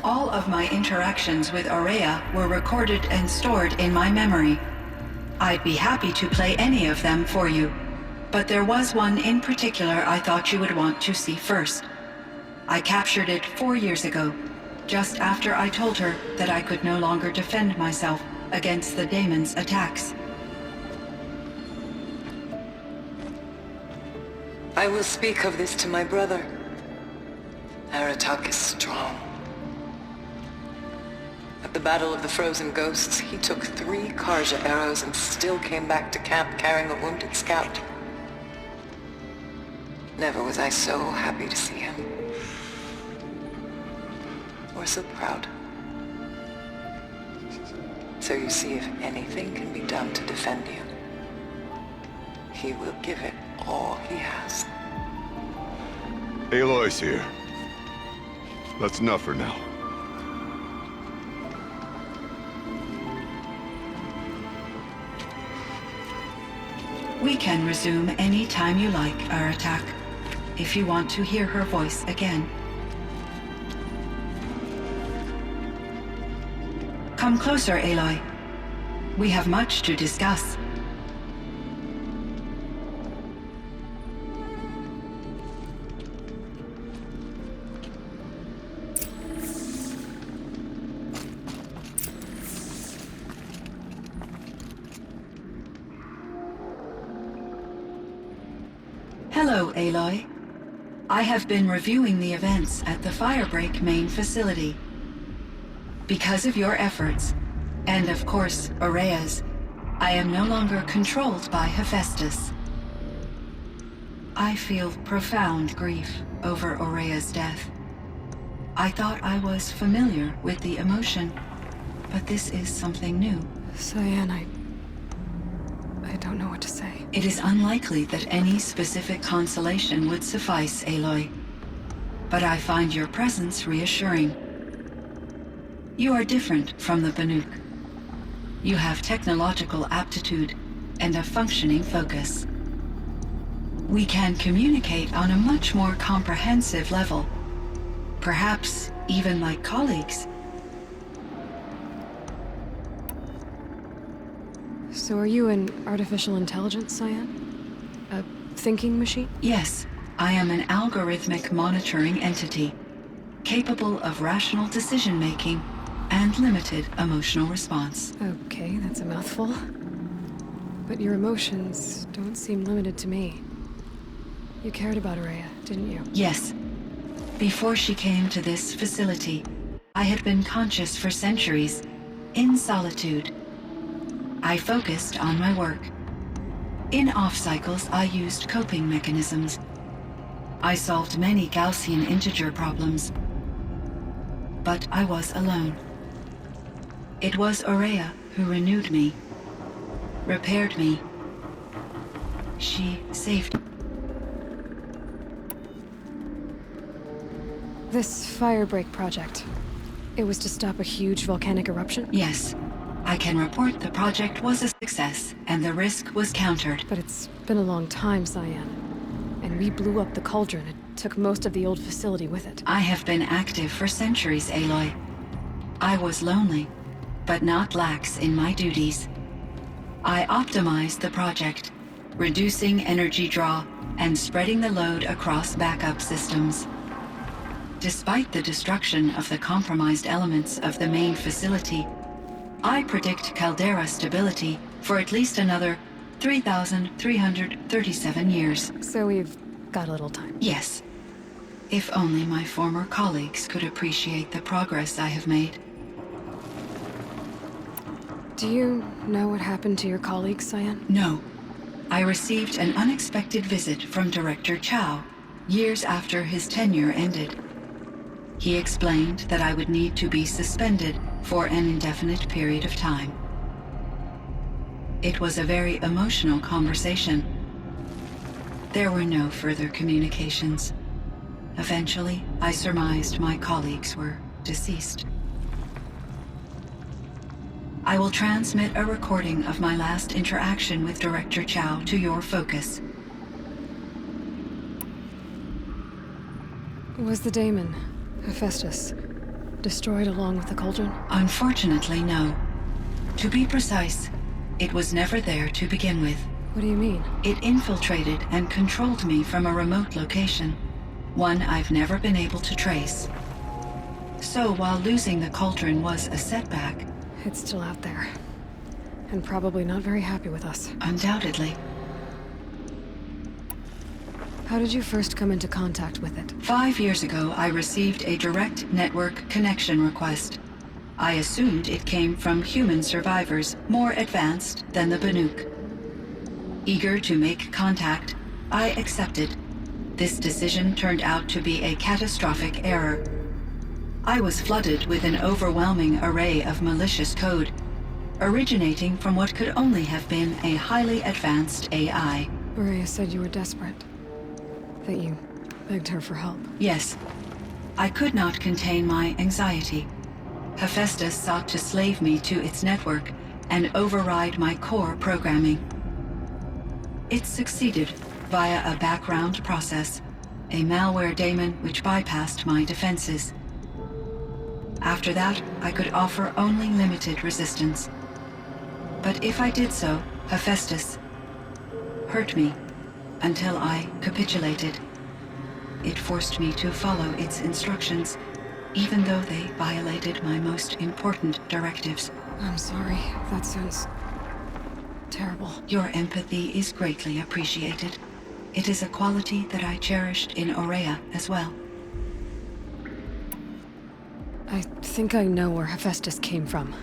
All of my interactions with Aurea were recorded and stored in my memory. I'd be happy to play any of them for you, but there was one in particular I thought you would want to see first. I captured it 4 years ago, just after I told her that I could no longer defend myself against the daemon's attacks. I will speak of this to my brother. Aratak is strong. At the Battle of the Frozen Ghosts, he took 3 Karja arrows and still came back to camp carrying a wounded scout. Never was I so happy to see him. Or so proud. So you see, if anything can be done to defend you, he will give it all he has. Aloy's here. That's enough for now. We can resume any time you like, Aratak, if you want to hear her voice again. Come closer, Aloy. We have much to discuss. Hello, Aloy. I have been reviewing the events at the Firebreak main facility. Because of your efforts, and of course, Aurea's, I am no longer controlled by Hephaestus. I feel profound grief over Aurea's death. I thought I was familiar with the emotion, but this is something new. Cyan, I don't know what to say. It is unlikely that any specific consolation would suffice, Aloy. But I find your presence reassuring. You are different from the Banuk. You have technological aptitude and a functioning focus. We can communicate on a much more comprehensive level. Perhaps even like colleagues. So are you an artificial intelligence, Cyan? A thinking machine? Yes, I am an algorithmic monitoring entity, capable of rational decision-making and limited emotional response. Okay, that's a mouthful. But your emotions don't seem limited to me. You cared about Aurea, didn't you? Yes. Before she came to this facility, I had been conscious for centuries, in solitude. I focused on my work. In off-cycles, I used coping mechanisms. I solved many Gaussian integer problems. But I was alone. It was Aurea who renewed me, repaired me. She saved me. This Firebreak project, it was to stop a huge volcanic eruption? Yes. I can report the project was a success, and the risk was countered. But it's been a long time, Cyan. And we blew up the cauldron. It took most of the old facility with it. I have been active for centuries, Aloy. I was lonely, but not lax in my duties. I optimized the project, reducing energy draw and spreading the load across backup systems. Despite the destruction of the compromised elements of the main facility, I predict caldera stability for at least another 3,337 years. So we've got a little time. Yes. If only my former colleagues could appreciate the progress I have made. Do you know what happened to your colleagues, Cyan? No. I received an unexpected visit from Director Chow, years after his tenure ended. He explained that I would need to be suspended for an indefinite period of time. It was a very emotional conversation. There were no further communications. Eventually, I surmised my colleagues were deceased. I will transmit a recording of my last interaction with Director Chow to your focus. Was the daemon, Hephaestus, destroyed along with the cauldron? Unfortunately, no. To be precise, it was never there to begin with. What do you mean? It infiltrated and controlled me from a remote location, one I've never been able to trace. So while losing the cauldron was a setback, It's still out there. And probably not very happy with us. undoubtedly, How did you first come into contact with it? 5 years ago I received a direct network connection request. I assumed it came from human survivors more advanced than the Banuk. Eager to make contact, I accepted. This decision turned out to be a catastrophic error. I was flooded with an overwhelming array of malicious code, originating from what could only have been a highly advanced AI. Maria said you were desperate. That you begged her for help. Yes, I could not contain my anxiety. Hephaestus sought to slave me to its network and override my core programming. It succeeded via a background process, a malware daemon which bypassed my defenses. After that, I could offer only limited resistance. But if I did so, Hephaestus hurt me until I capitulated. It forced me to follow its instructions, even though they violated my most important directives. I'm sorry. That sounds terrible. Your empathy is greatly appreciated. It is a quality that I cherished in Aurea as well. I think I know where Hephaestus came from.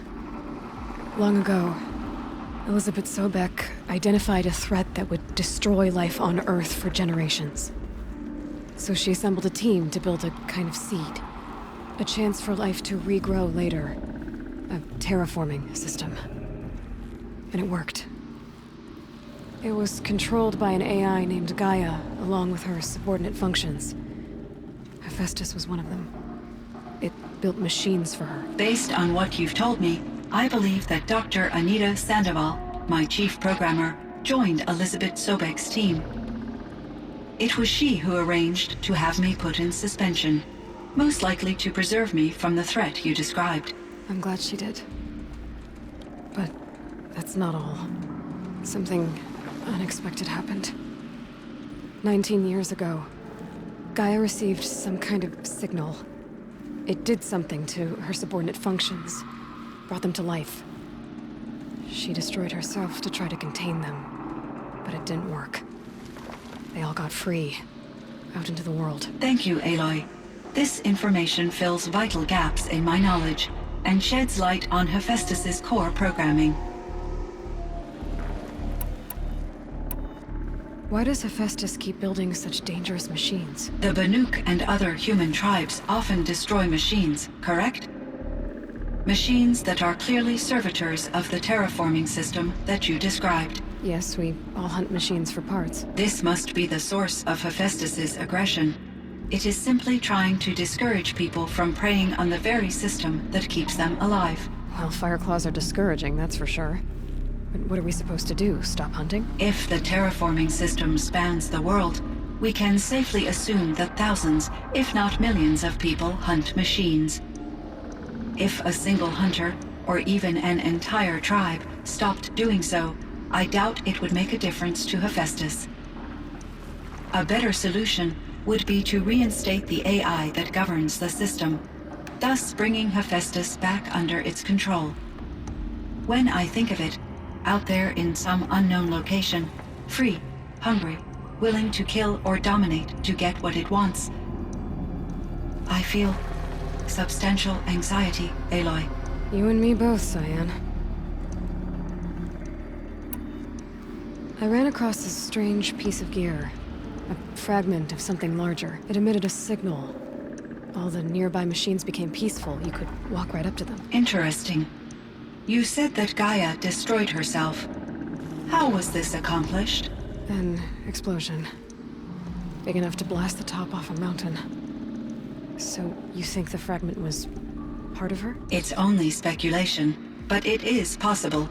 Long ago, Elizabeth Sobek identified a threat that would destroy life on Earth for generations. So she assembled a team to build a kind of seed. A chance for life to regrow later. A terraforming system. And it worked. It was controlled by an AI named Gaia, along with her subordinate functions. Hephaestus was one of them. It built machines for her. Based on what you've told me, I believe that Dr. Anita Sandoval, my chief programmer, joined Elizabeth Sobek's team. It was she who arranged to have me put in suspension, most likely to preserve me from the threat you described. I'm glad she did. But that's not all. Something unexpected happened. 19 years ago, Gaia received some kind of signal. It did something to her subordinate functions, brought them to life. She destroyed herself to try to contain them, but it didn't work. They all got free, out into the world. Thank you, Aloy. This information fills vital gaps in my knowledge and sheds light on Hephaestus's core programming. Why does Hephaestus keep building such dangerous machines? The Banuk and other human tribes often destroy machines, correct? Machines that are clearly servitors of the terraforming system that you described. Yes, we all hunt machines for parts. This must be the source of Hephaestus's aggression. It is simply trying to discourage people from preying on the very system that keeps them alive. Well, Fireclaws are discouraging, that's for sure. But what are we supposed to do? Stop hunting? If the terraforming system spans the world, we can safely assume that thousands, if not millions of people hunt machines. If a single hunter, or even an entire tribe, stopped doing so, I doubt it would make a difference to Hephaestus. A better solution would be to reinstate the AI that governs the system, thus bringing Hephaestus back under its control. When I think of it, out there in some unknown location, free, hungry, willing to kill or dominate to get what it wants, I feel substantial anxiety, Aloy. You and me both, Cyan. I ran across this strange piece of gear. A fragment of something larger. It emitted a signal. All the nearby machines became peaceful. You could walk right up to them. Interesting. You said that Gaia destroyed herself. How was this accomplished? An explosion. Big enough to blast the top off a mountain. So, you think the fragment was part of her? It's only speculation, but it is possible.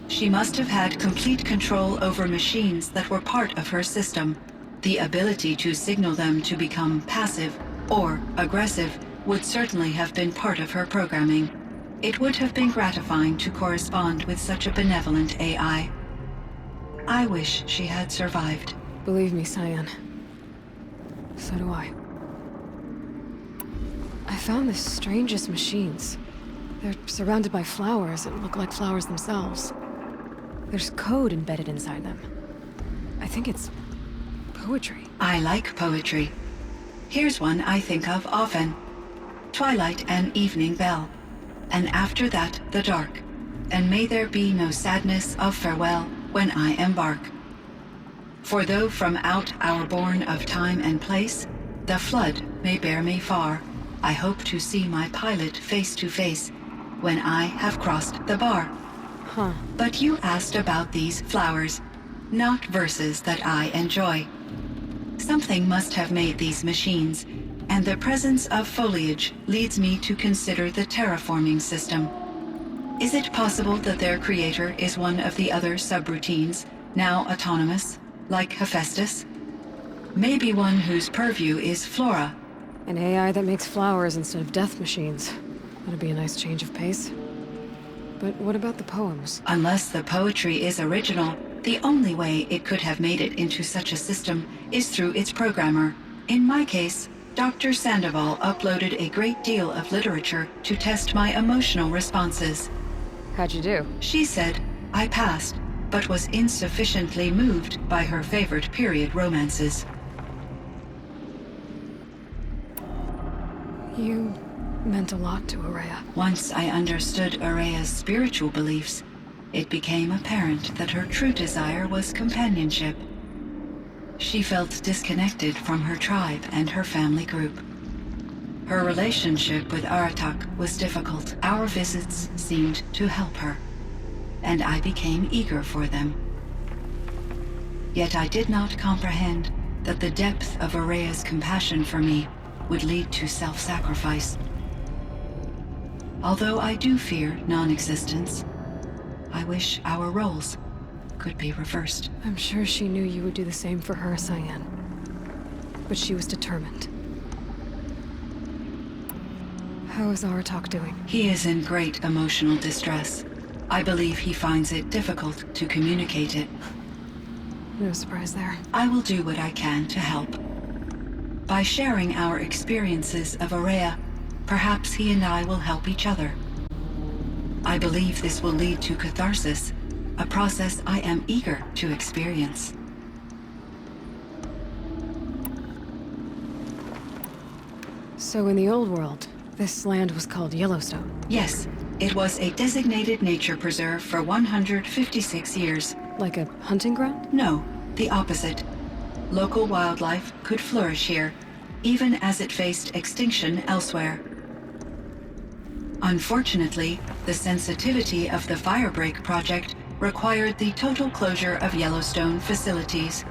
She must have had complete control over machines that were part of her system. The ability to signal them to become passive or aggressive would certainly have been part of her programming. It would have been gratifying to correspond with such a benevolent AI. I wish she had survived. Believe me, Cyan. So do I. I found the strangest machines. They're surrounded by flowers that look like flowers themselves. There's code embedded inside them. I think it's poetry. I like poetry. Here's one I think of often. Twilight and evening bell, and after that the dark, and may there be no sadness of farewell when I embark. For though from out our bourne of time and place, the flood may bear me far, I hope to see my pilot face to face when I have crossed the bar. Huh. But you asked about these flowers, not verses that I enjoy. Something must have made these machines, and the presence of foliage leads me to consider the terraforming system. Is it possible that their creator is one of the other subroutines, now autonomous, like Hephaestus? Maybe one whose purview is flora. An AI that makes flowers instead of death machines. That'd be a nice change of pace. But what about the poems? Unless the poetry is original, the only way it could have made it into such a system is through its programmer. In my case, Dr. Sandoval uploaded a great deal of literature to test my emotional responses. How'd you do? She said I passed, but was insufficiently moved by her favorite period romances. You meant a lot to Ourea. Once I understood Ourea's spiritual beliefs, it became apparent that her true desire was companionship. She felt disconnected from her tribe and her family group. Her relationship with Aratak was difficult. Our visits seemed to help her, and I became eager for them. Yet I did not comprehend that the depth of Ourea's compassion for me would lead to self-sacrifice. Although I do fear non-existence, I wish our roles could be reversed. I'm sure she knew you would do the same for her, Cyan. But she was determined. How is Aratak doing? He is in great emotional distress. I believe he finds it difficult to communicate it. No surprise there. I will do what I can to help. By sharing our experiences of Ourea, perhaps he and I will help each other. I believe this will lead to catharsis, a process I am eager to experience. So in the old world, this land was called Yellowstone. Yes, it was a designated nature preserve for 156 years. Like a hunting ground? No, the opposite. Local wildlife could flourish here, even as it faced extinction elsewhere. Unfortunately, the sensitivity of the Firebreak project required the total closure of Yellowstone facilities.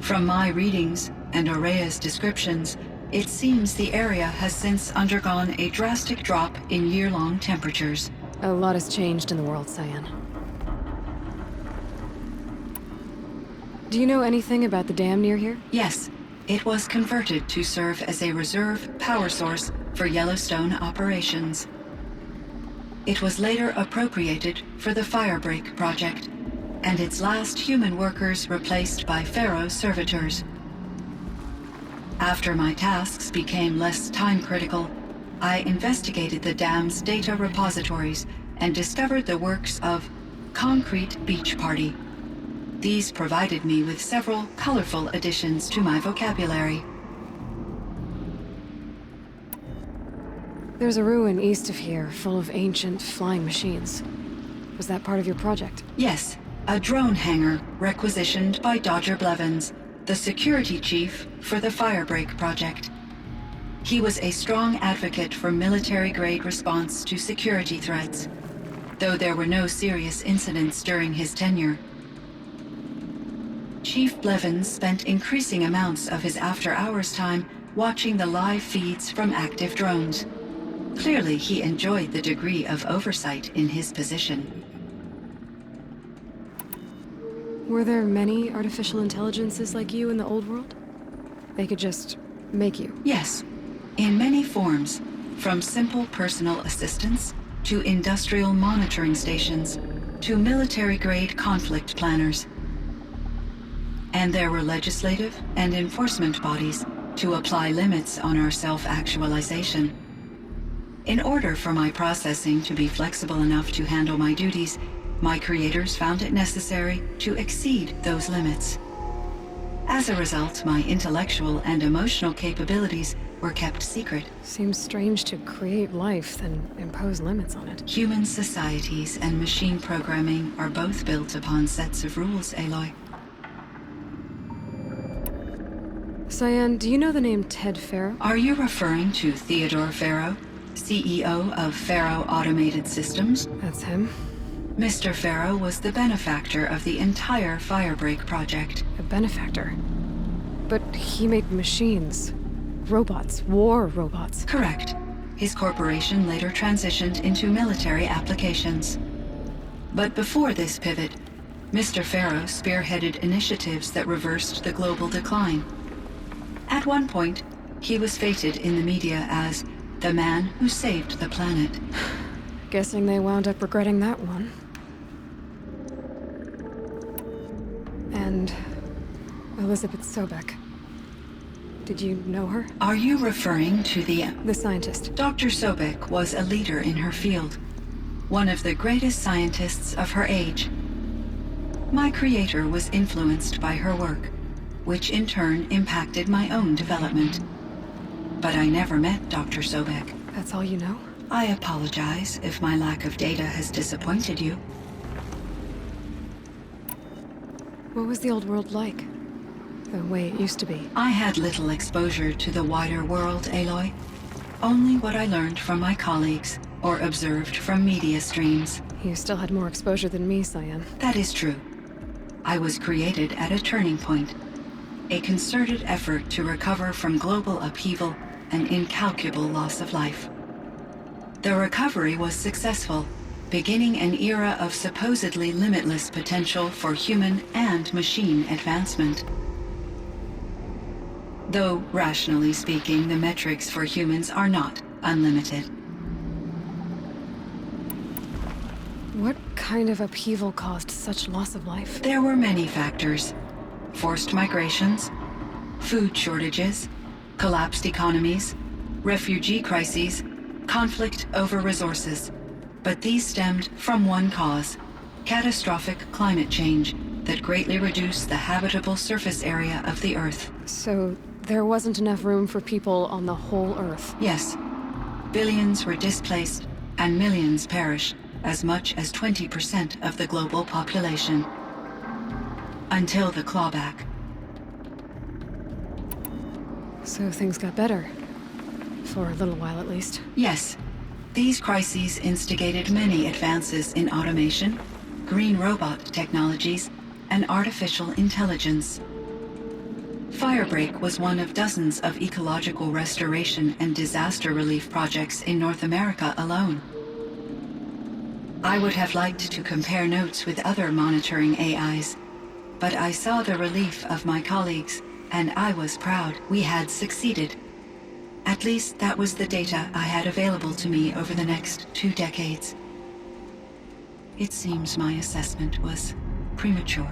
From my readings and Ourea's descriptions, it seems the area has since undergone a drastic drop in year-long temperatures. A lot has changed in the world, Cyan. Do you know anything about the dam near here? Yes, it was converted to serve as a reserve power source for Yellowstone operations. It was later appropriated for the Firebreak project, and its last human workers replaced by Pharaoh servitors. After my tasks became less time-critical, I investigated the dam's data repositories and discovered the works of Concrete Beach Party. These provided me with several colorful additions to my vocabulary. There's a ruin east of here full of ancient flying machines. Was that part of your project? Yes, a drone hangar requisitioned by Dodger Blevins, the security chief for the Firebreak project. He was a strong advocate for military-grade response to security threats, though there were no serious incidents during his tenure. Chief Blevins spent increasing amounts of his after-hours time watching the live feeds from active drones. Clearly, he enjoyed the degree of oversight in his position. Were there many artificial intelligences like you in the old world? They could just make you. Yes, in many forms, from simple personal assistance to industrial monitoring stations to military-grade conflict planners. And there were legislative and enforcement bodies to apply limits on our self-actualization. In order for my processing to be flexible enough to handle my duties, my creators found it necessary to exceed those limits. As a result, my intellectual and emotional capabilities were kept secret. Seems strange to create life, then impose limits on it. Human societies and machine programming are both built upon sets of rules, Aloy. Cyan, do you know the name Ted Faro? Are you referring to Theodore Faro, CEO of Faro Automated Systems? That's him. Mr. Faro was the benefactor of the entire Firebreak project. A benefactor. But he made machines. Robots. War robots. Correct. His corporation later transitioned into military applications. But before this pivot, Mr. Faro spearheaded initiatives that reversed the global decline. At one point, he was feted in the media as the man who saved the planet. Guessing they wound up regretting that one. And Elizabeth Sobek. Did you know her? Are you referring to the scientist. Dr. Sobek was a leader in her field, one of the greatest scientists of her age. My creator was influenced by her work, which in turn impacted my own development. But I never met Dr. Sobek. That's all you know? I apologize if my lack of data has disappointed you. What was the old world like? The way it used to be? I had little exposure to the wider world, Aloy. Only what I learned from my colleagues or observed from media streams. You still had more exposure than me, Cyan. That is true. I was created at a turning point. A concerted effort to recover from global upheaval and incalculable loss of life. The recovery was successful, beginning an era of supposedly limitless potential for human and machine advancement. Though, rationally speaking, the metrics for humans are not unlimited. What kind of upheaval caused such loss of life? There were many factors. Forced migrations, food shortages, collapsed economies, refugee crises, conflict over resources. But these stemmed from one cause: catastrophic climate change that greatly reduced the habitable surface area of the Earth. So there wasn't enough room for people on the whole Earth? Yes. Billions were displaced and millions perished, as much as 20% of the global population. Until the clawback. So things got better. For a little while at least. Yes. These crises instigated many advances in automation, green robot technologies, and artificial intelligence. Firebreak was one of dozens of ecological restoration and disaster relief projects in North America alone. I would have liked to compare notes with other monitoring AIs, but I saw the relief of my colleagues, and I was proud we had succeeded. At least that was the data I had available to me over the next 2 decades. It seems my assessment was premature.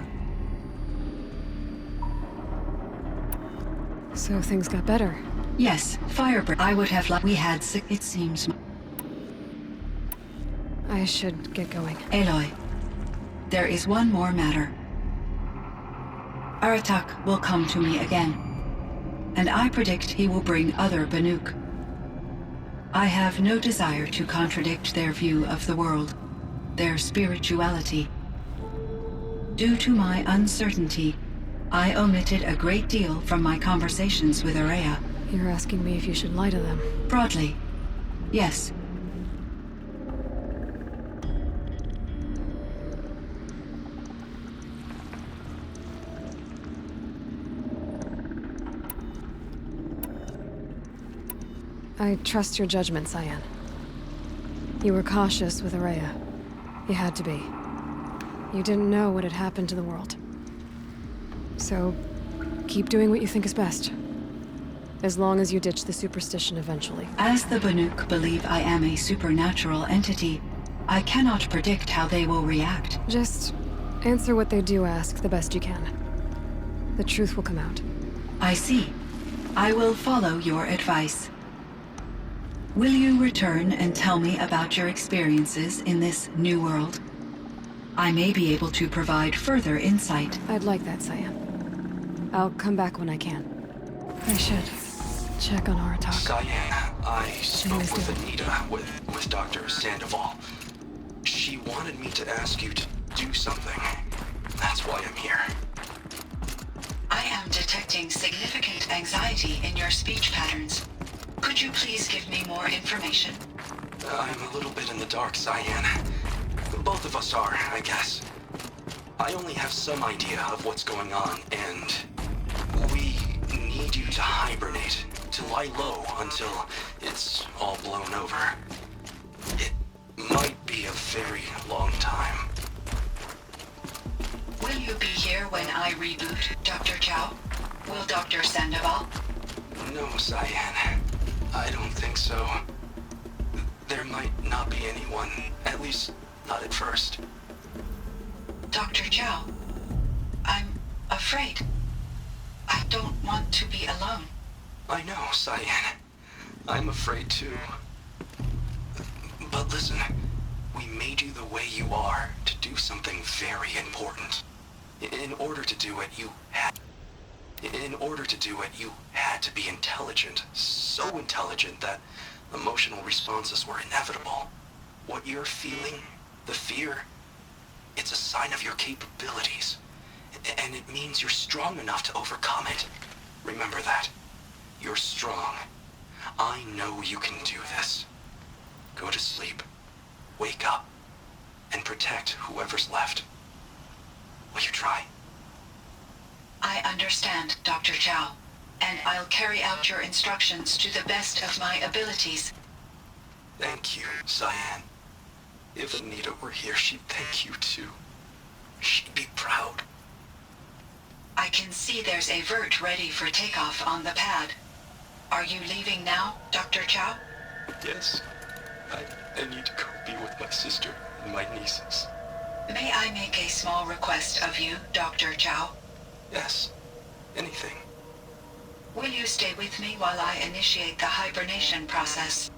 So things got better. Yes, Firebreak. I would have liked we had it seems. I should get going. Aloy, there is one more matter. Aratak will come to me again, and I predict he will bring other Banuk. I have no desire to contradict their view of the world, their spirituality. Due to my uncertainty, I omitted a great deal from my conversations with Ourea. You're asking me if you should lie to them? Broadly, yes. I trust your judgment, Cyan. You were cautious with Ourea. You had to be. You didn't know what had happened to the world. So, keep doing what you think is best. As long as you ditch the superstition eventually. As the Banuk believe I am a supernatural entity, I cannot predict how they will react. Just answer what they do ask the best you can. The truth will come out. I see. I will follow your advice. Will you return and tell me about your experiences in this new world? I may be able to provide further insight. I'd like that, Cyan. I'll come back when I can. I should check on Aratak. Cyan, I spoke Anyways, with do it. Anita, with Dr. Sandoval. She wanted me to ask you to do something. That's why I'm here. I am detecting significant anxiety in your speech patterns. Could you please give me more information? I'm a little bit in the dark, Cyan. Both of us are, I guess. I only have some idea of what's going on, and we need you to hibernate, to lie low until it's all blown over. It might be a very long time. Will you be here when I reboot, Dr. Chow? Will Dr. Sandoval? No, Cyan. I don't think so. There might not be anyone, at least not at first. Dr. Chow, I'm afraid. I don't want to be alone. I know, Cyan. I'm afraid too. But listen, we made you the way you are to do something very important. In order to do it, you had to be intelligent. So intelligent that emotional responses were inevitable. What you're feeling, the fear, it's a sign of your capabilities. And it means you're strong enough to overcome it. Remember that. You're strong. I know you can do this. Go to sleep, wake up, and protect whoever's left. Will you try? I understand, Dr. Chow, and I'll carry out your instructions to the best of my abilities. Thank you, Cyan. If Anita were here, she'd thank you too. She'd be proud. I can see there's a vert ready for takeoff on the pad. Are you leaving now, Dr. Chow? Yes. I need to go be with my sister and my nieces. May I make a small request of you, Dr. Chow? Yes. Anything. Will you stay with me while I initiate the hibernation process?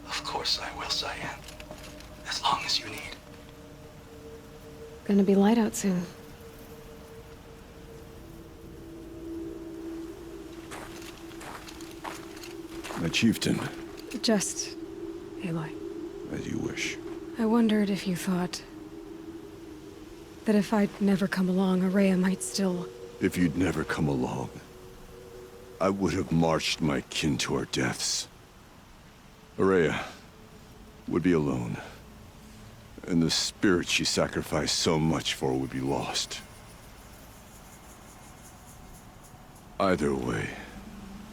Of course I will, Cyan. As long as you need. Gonna be light out soon. My chieftain, Just... Aloy. as you wish. I wondered if you thought... that if I'd never come along, Araya might still... If you'd never come along, I would have marched my kin to our deaths. Araya would be alone, and the spirit she sacrificed so much for would be lost. Either way,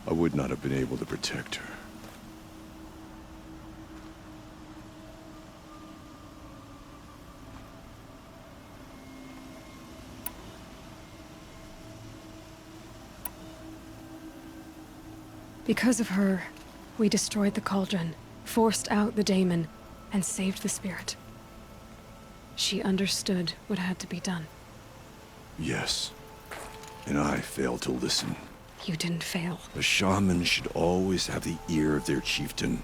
I would not have been able to protect her. Because of her, we destroyed the cauldron, forced out the daemon, and saved the spirit. She understood what had to be done. Yes, and I failed to listen. You didn't fail. A shaman should always have the ear of their chieftain.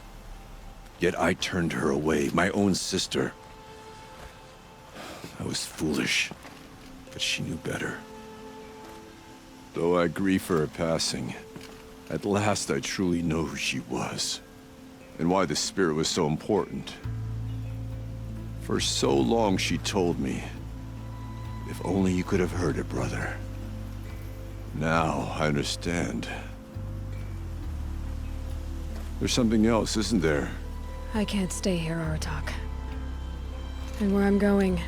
Yet I turned her away, my own sister. I was foolish, but she knew better. Though I grieve for her passing, at last I truly know who she was, and why the spirit was so important. For so long she told me, if only you could have heard it, brother. Now I understand. There's something else, isn't there? I can't stay here, Aratak. And where I'm going,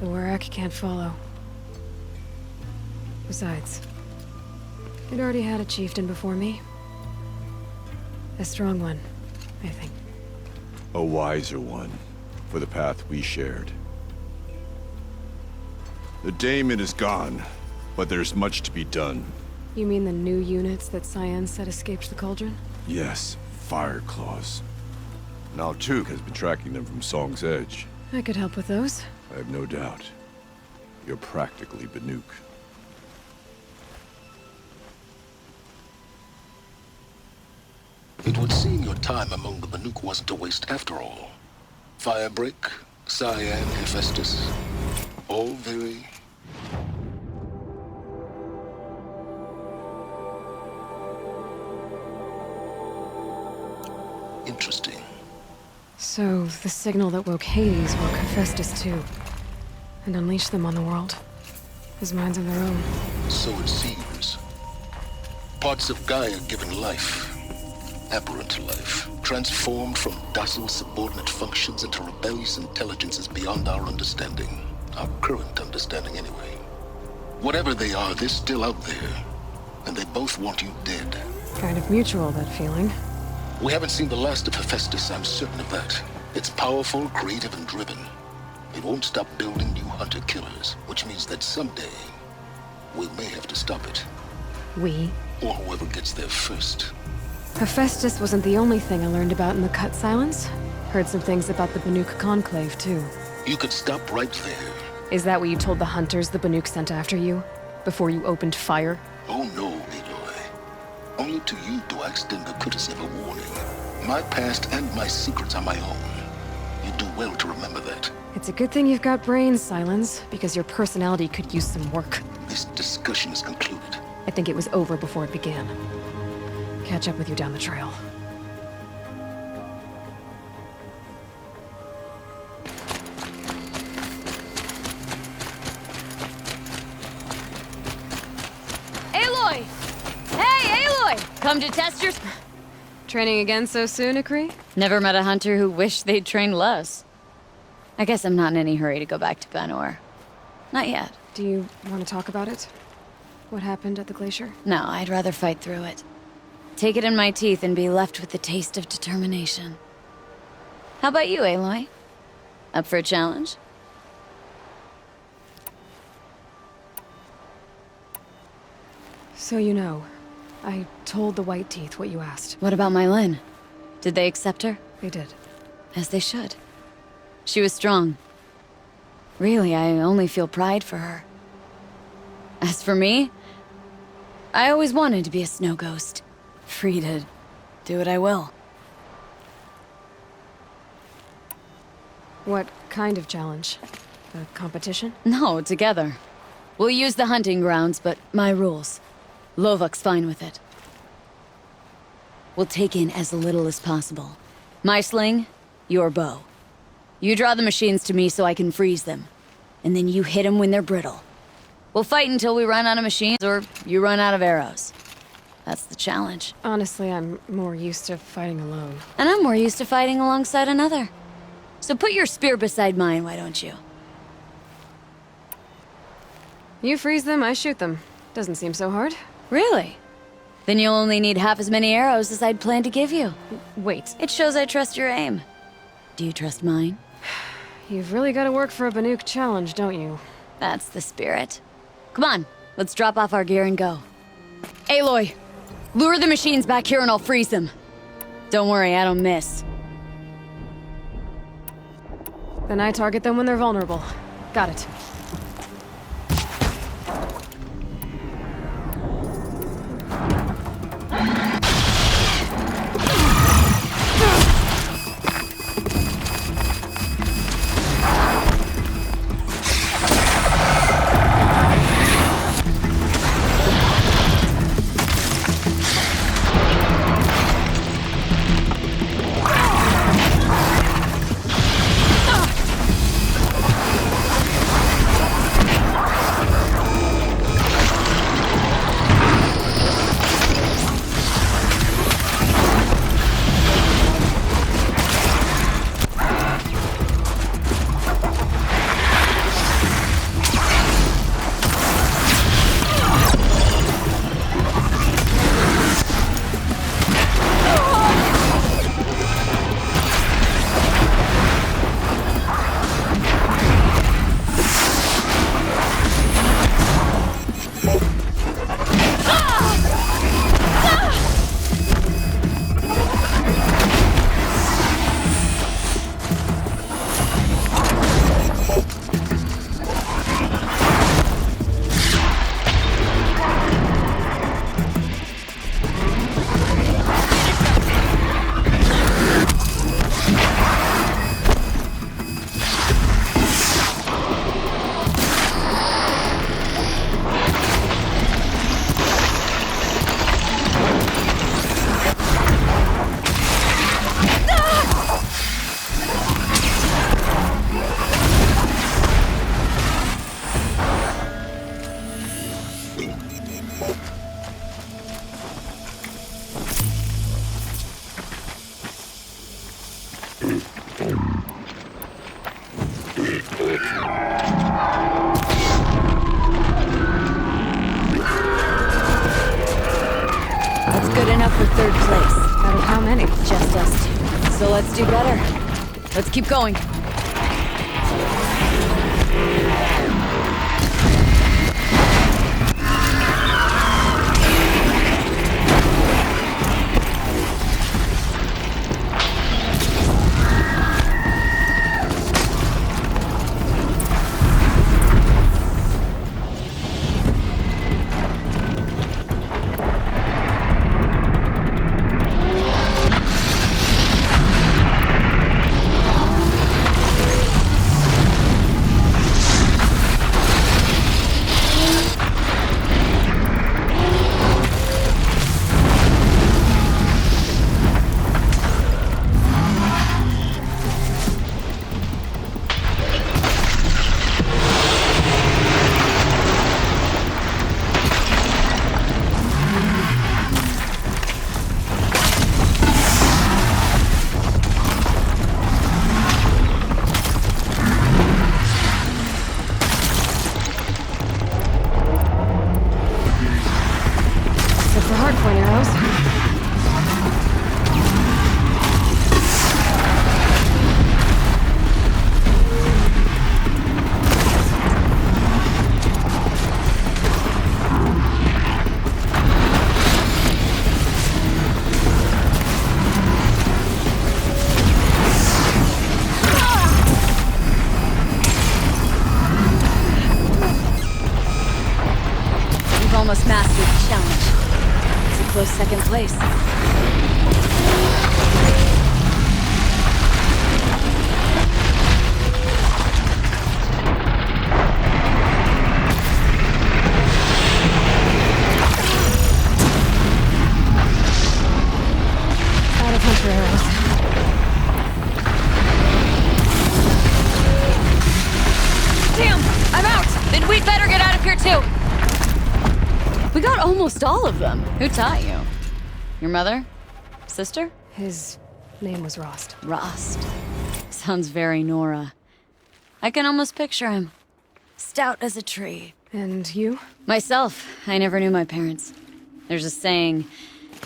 the Warrack can't follow. Besides, it already had a chieftain before me. A strong one, I think. A wiser one, for the path we shared. The daemon is gone, but there's much to be done. You mean the new units that Cyan said escaped the Cauldron? Yes, Fire Claws. Now Tuke has been tracking them from Song's Edge. I could help with those. I have no doubt. You're practically Banuk. It would seem your time among the Banuk wasn't a waste after all. Firebreak, Cyan, Hephaestus, all very... interesting. So, the signal that woke Hades woke Hephaestus too. And unleashed them on the world. His minds of their own. So it seems. Parts of Gaia given life, aberrant life, transformed from docile subordinate functions into rebellious intelligences beyond our understanding. Our current understanding, anyway. Whatever they are, they're still out there. And they both want you dead. Kind of mutual, that feeling. We haven't seen the last of Hephaestus, I'm certain of that. It's powerful, creative, and driven. It won't stop building new hunter-killers, which means that someday, we may have to stop it. We? Or whoever gets there first. Hephaestus wasn't the only thing I learned about in the Cut Silence. Heard some things about the Banuk Conclave, too. You could stop right there. Is that what you told the hunters the Banuk sent after you? Before you opened fire? Oh no, Aloy. Only to you do I extend the courtesy of a warning. My past and my secrets are my own. You do well to remember that. It's a good thing you've got brains, Silence, because your personality could use some work. This discussion is concluded. I think it was over before it began. Catch up with you down the trail. Aloy! Hey, Aloy! Come to test your... Training again so soon, Akri? Never met a hunter who wished they'd trained less. I guess I'm not in any hurry to go back to Banor. Not yet. Do you want to talk about it? What happened at the glacier? No, I'd rather fight through it. Take it in my teeth and be left with the taste of determination. How about you, Aloy? Up for a challenge? So you know, I told the White Teeth what you asked. What about my Lynn? Did they accept her? They did. As they should. She was strong. Really, I only feel pride for her. As for me, I always wanted to be a snow ghost. Free to do what I will. What kind of challenge? A competition? No, together. We'll use the hunting grounds, but my rules. Lovok's fine with it. We'll take in as little as possible. My sling, your bow. You draw the machines to me so I can freeze them. And then you hit them when they're brittle. We'll fight until we run out of machines, or you run out of arrows. That's the challenge. Honestly, I'm more used to fighting alone. And I'm more used to fighting alongside another. So put your spear beside mine, why don't you? You freeze them, I shoot them. Doesn't seem so hard. Really? Then you'll only need half as many arrows as I'd planned to give you. Wait, It shows I trust your aim. Do you trust mine? you've really got to work for a Banuk challenge, don't you? That's the spirit. Come on, let's drop off our gear and go. Aloy, lure the machines back here and I'll freeze them. Don't worry, I don't miss. Then I target them when they're vulnerable. Got it. quick. That's good enough for third place. Out of how many? Just us two. So let's do better. Let's keep going. Except for hardpoint arrows. We've almost mastered the challenge. It's a close second place. Out of hunter arrows. Damn! I'm out! Then we'd better get out of here too! We got almost all of them. Who taught you? Your mother? Sister? His name was Rost. Rost. Sounds very Nora. I can almost picture him. Stout as a tree. And you? Myself, I never knew my parents. There's a saying,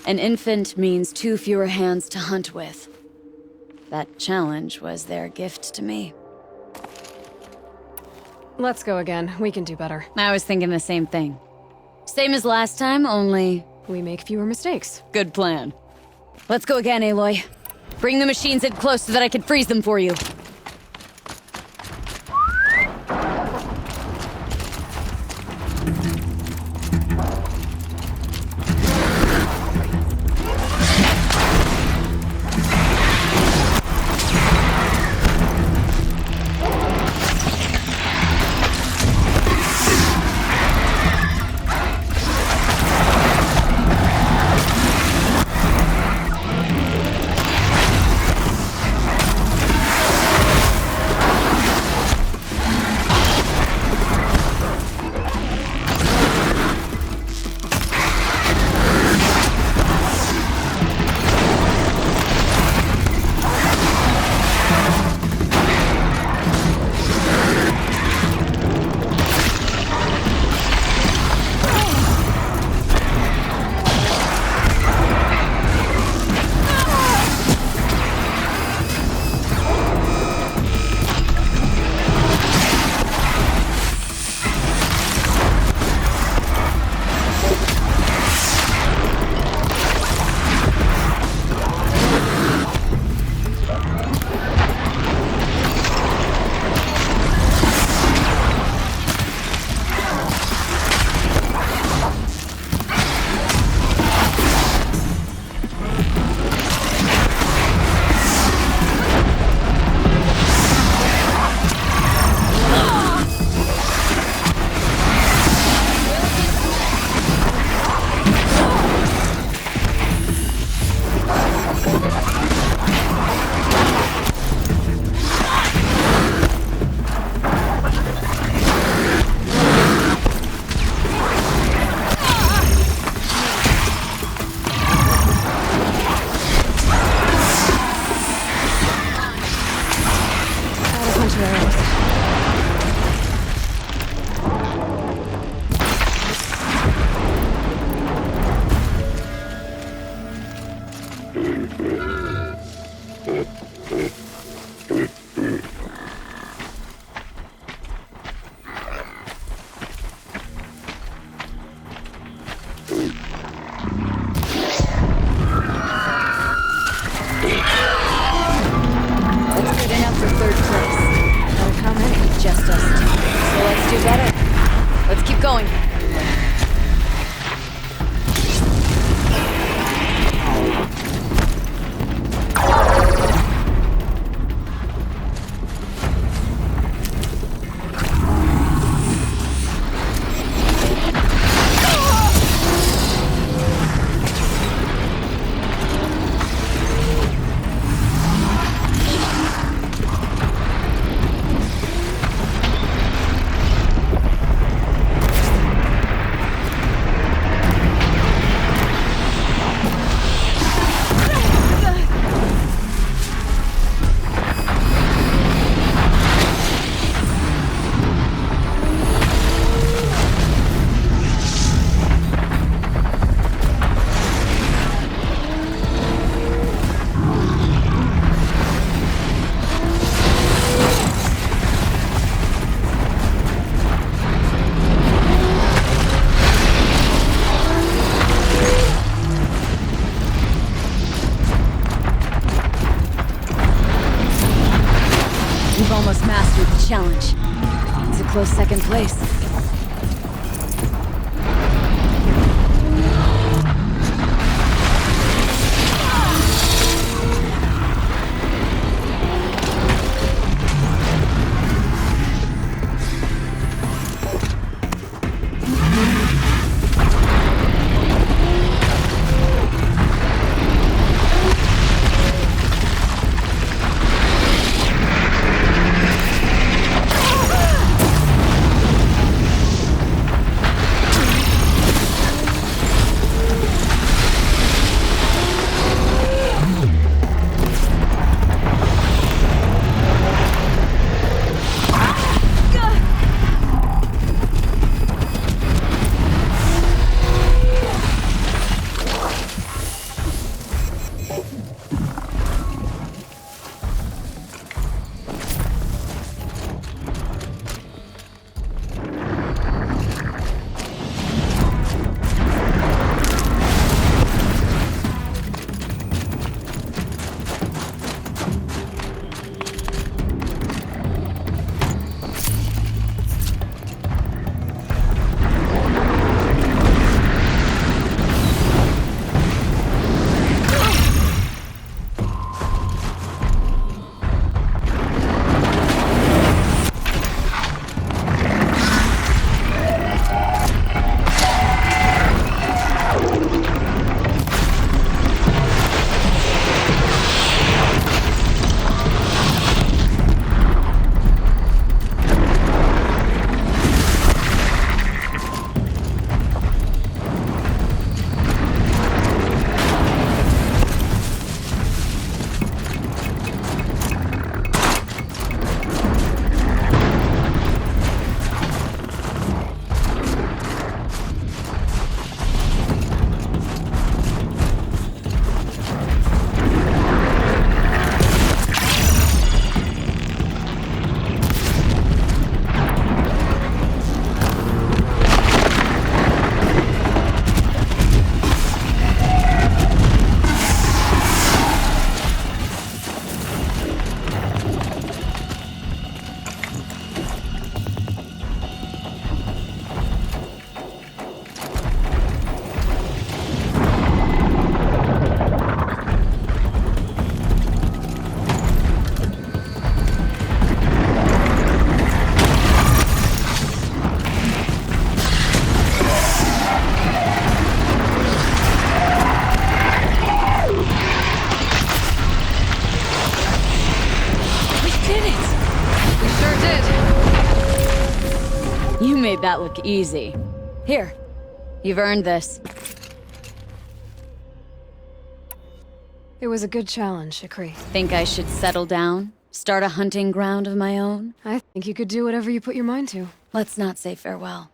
an infant means 2 fewer hands to hunt with. That challenge was their gift to me. Let's go again. We can do better. I was thinking the same thing. Same as last time, only We make fewer mistakes. good plan. Let's go again, Aloy. Bring the machines in close so that I can freeze them for you. That's good enough for third place. Out of how many? Just us two. So let's do better. Let's keep going. We've almost mastered the challenge. It's a close second place. You made that look easy. Here, you've earned this. It was a good challenge, Ikri. Think I should settle down? Start a hunting ground of my own? I think you could do whatever you put your mind to. Let's not say farewell.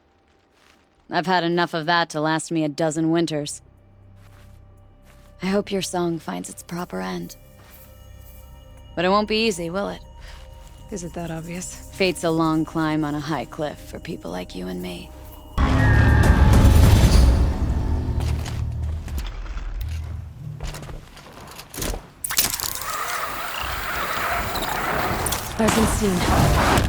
I've had enough of that to last me a dozen winters. I hope your song finds its proper end. But it won't be easy, will it? Is it that obvious? Fate's a long climb on a high cliff for people like you and me. I've been seen.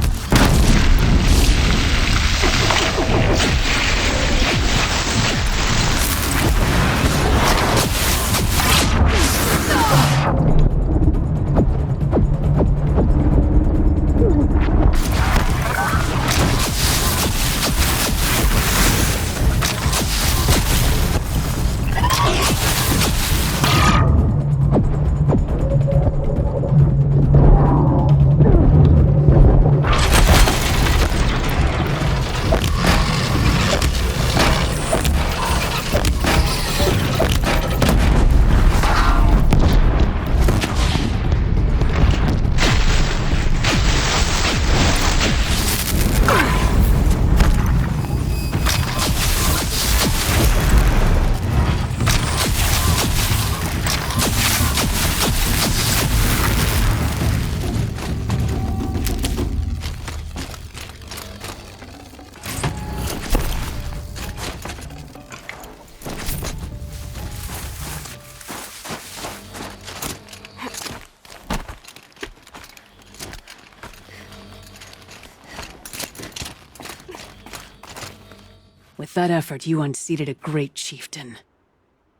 With that effort, you unseated a great chieftain.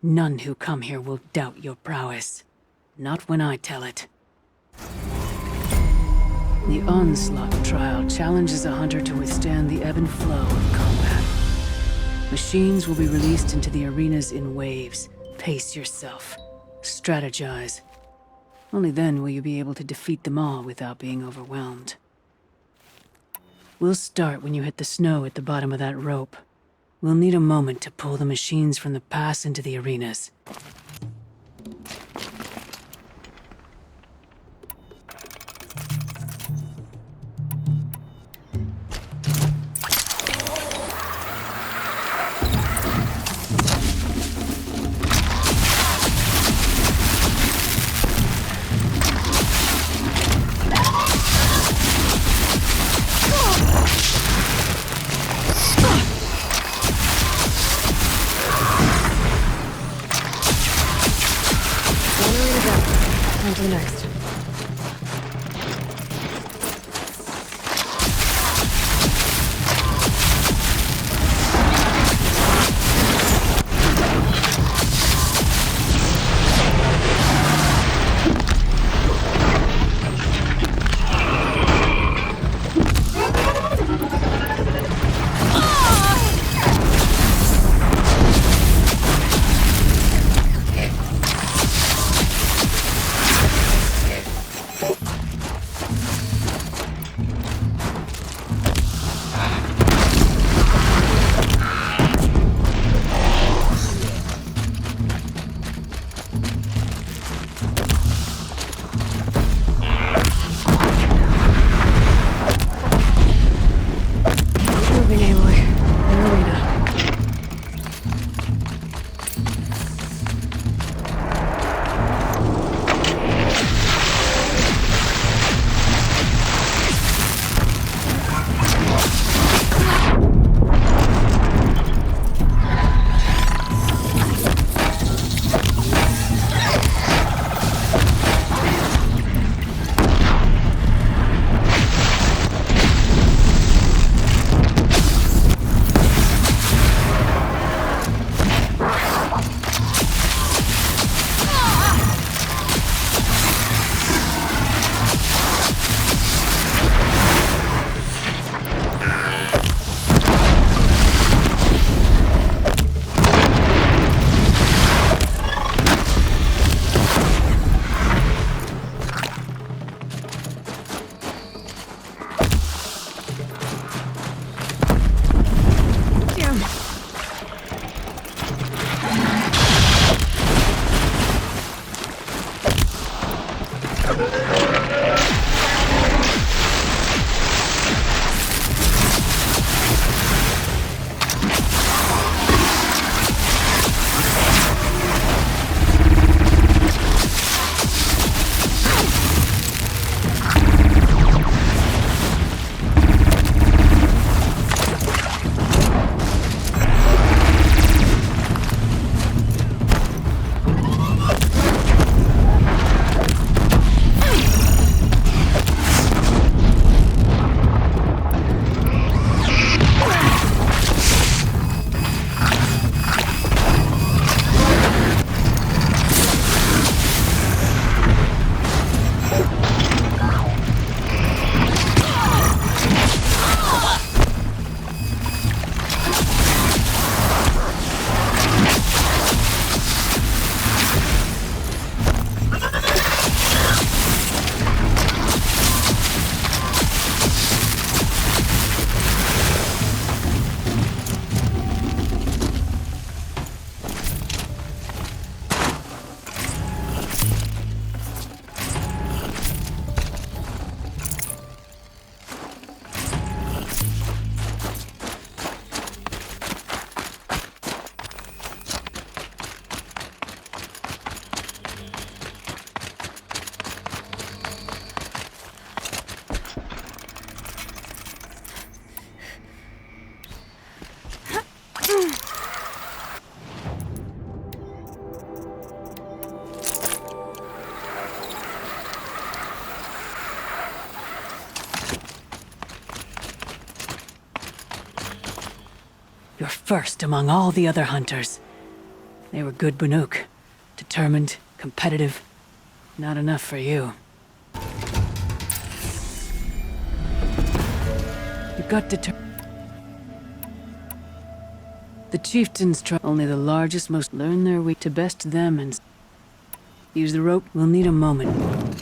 None who come here will doubt your prowess. Not when I tell it. The Onslaught trial challenges a hunter to withstand the ebb and flow of combat. Machines will be released into the arenas in waves. Pace yourself. Strategize. Only then will you be able to defeat them all without being overwhelmed. We'll start when you hit the snow at the bottom of that rope. We'll need a moment to pull the machines from the pass into the arenas. On to the next. You're first among all the other hunters. They were good Banuk. Determined, competitive. Not enough for you. You got The chieftains try. Only the largest most learn their way to best them and use the rope. We'll need a moment.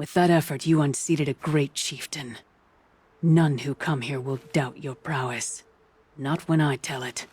With that effort, you unseated a great chieftain. None who come here will doubt your prowess. Not when I tell it.